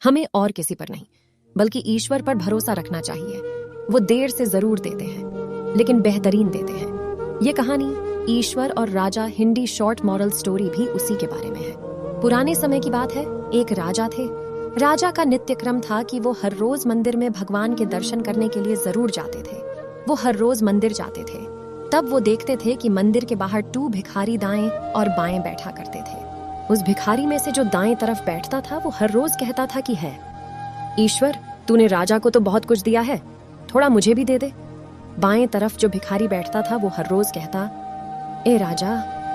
हमें और किसी पर नहीं बल्कि ईश्वर पर भरोसा रखना चाहिए। वो देर से जरूर देते हैं लेकिन बेहतरीन देते हैं। ये कहानी ईश्वर और राजा हिंदी शॉर्ट मॉरल स्टोरी भी उसी के बारे में है। पुराने समय की बात है। एक राजा थे। राजा का नित्य क्रम था कि वो हर रोज मंदिर में भगवान के दर्शन करने के लिए जरूर जाते थे। वो हर रोज मंदिर जाते थे। तब वो देखते थे कि मंदिर के बाहर 2 भिखारी दाएं और बाएं बैठा करते थे। उस भिखारी में से जो दाएं तरफ बैठता था वो हर रोज कहता था कि है ईश्वर, तूने राजा को तो बहुत कुछ दिया है, थोड़ा मुझे भी दे दे। बाएं तरफ जो भिखारी बैठता था वो हर रोज कहता, ए राजा,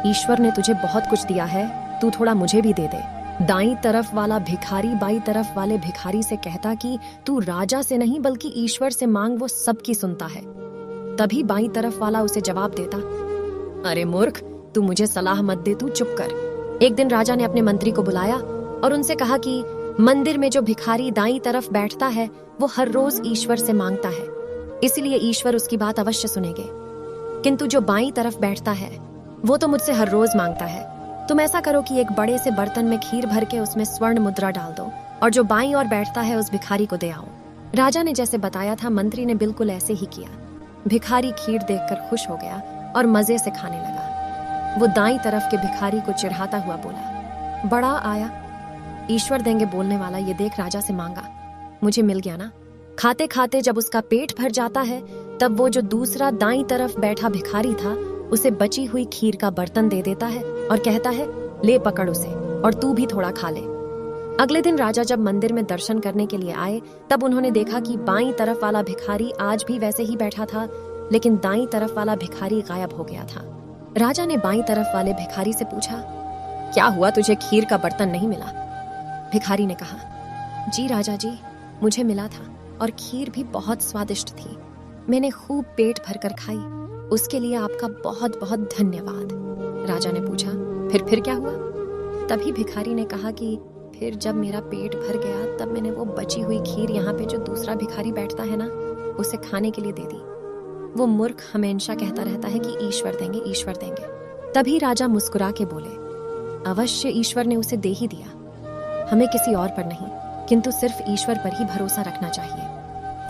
ईश्वर ने तुझे बहुत कुछ दिया है, तू थोड़ा मुझे भी दे दे। दाईं तरफ वाला भिखारी बाईं तरफ वाले भिखारी से कहता कि तू राजा से नहीं बल्कि ईश्वर से मांग, वो सबकी सुनता है। तभी बाईं तरफ वाला उसे जवाब देता, अरे मूर्ख, तू मुझे सलाह मत दे, तू चुप कर। एक दिन राजा ने अपने मंत्री को बुलाया और उनसे कहा कि मंदिर में जो भिखारी दाईं तरफ बैठता है वो हर रोज ईश्वर से मांगता है, इसलिए ईश्वर उसकी बात अवश्य सुनेंगे। किंतु जो बाईं तरफ बैठता है वो तो मुझसे हर रोज मांगता है। तुम ऐसा करो कि एक बड़े से बर्तन में खीर भर के उसमें स्वर्ण मुद्रा डाल दो और जो बाईं ओर बैठता है उस भिखारी को दे आओ। राजा ने जैसे बताया था मंत्री ने बिल्कुल ऐसे ही किया। भिखारी खीर देखकर खुश हो गया और मजे से खाने लगा। वो दाईं तरफ के भिखारी को चिढ़ाता हुआ बोला, बड़ा आया, ईश्वर देंगे बोलने वाला, ये देख राजा से मांगा, मुझे मिल गया ना। खाते खाते जब उसका पेट भर जाता है तब वो जो दूसरा दाईं तरफ बैठा भिखारी था उसे बची हुई खीर का बर्तन दे देता है और कहता है, ले पकड़ उसे और तू भी थोड़ा खा ले। अगले दिन राजा जब मंदिर में दर्शन करने के लिए आए तब उन्होंने देखा कि बाईं तरफ वाला भिखारी आज भी वैसे ही बैठा था, लेकिन दाईं तरफ वाला भिखारी गायब हो गया था। राजा ने बाईं तरफ वाले भिखारी से पूछा, क्या हुआ, तुझे खीर का बर्तन नहीं मिला? भिखारी ने कहा, जी राजा जी, मुझे मिला था और खीर भी बहुत स्वादिष्ट थी। मैंने खूब पेट भरकर खाई, उसके लिए आपका बहुत बहुत धन्यवाद। राजा ने पूछा, फिर क्या हुआ? तभी भिखारी ने कहा कि फिर जब मेरा पेट भर गया तब मैंने वो बची हुई खीर यहाँ पे जो दूसरा भिखारी बैठता है ना, उसे खाने के लिए दे दी। वो मूर्ख हमेशा कहता रहता है कि ईश्वर देंगे, ईश्वर देंगे। तभी राजा मुस्कुरा के बोले, अवश्य ईश्वर ने उसे दे ही दिया। हमें किसी और पर नहीं किंतु सिर्फ ईश्वर पर ही भरोसा रखना चाहिए।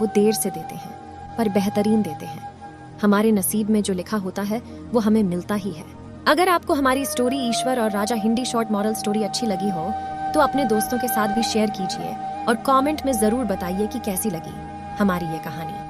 वो देर से देते हैं पर बेहतरीन देते हैं। हमारे नसीब में जो लिखा होता है वो हमें मिलता ही है। अगर आपको हमारी स्टोरी ईश्वर और राजा हिंदी शॉर्ट मॉरल स्टोरी अच्छी लगी हो तो अपने दोस्तों के साथ भी शेयर कीजिए और कमेंट में जरूर बताइए कि कैसी लगी हमारी ये कहानी।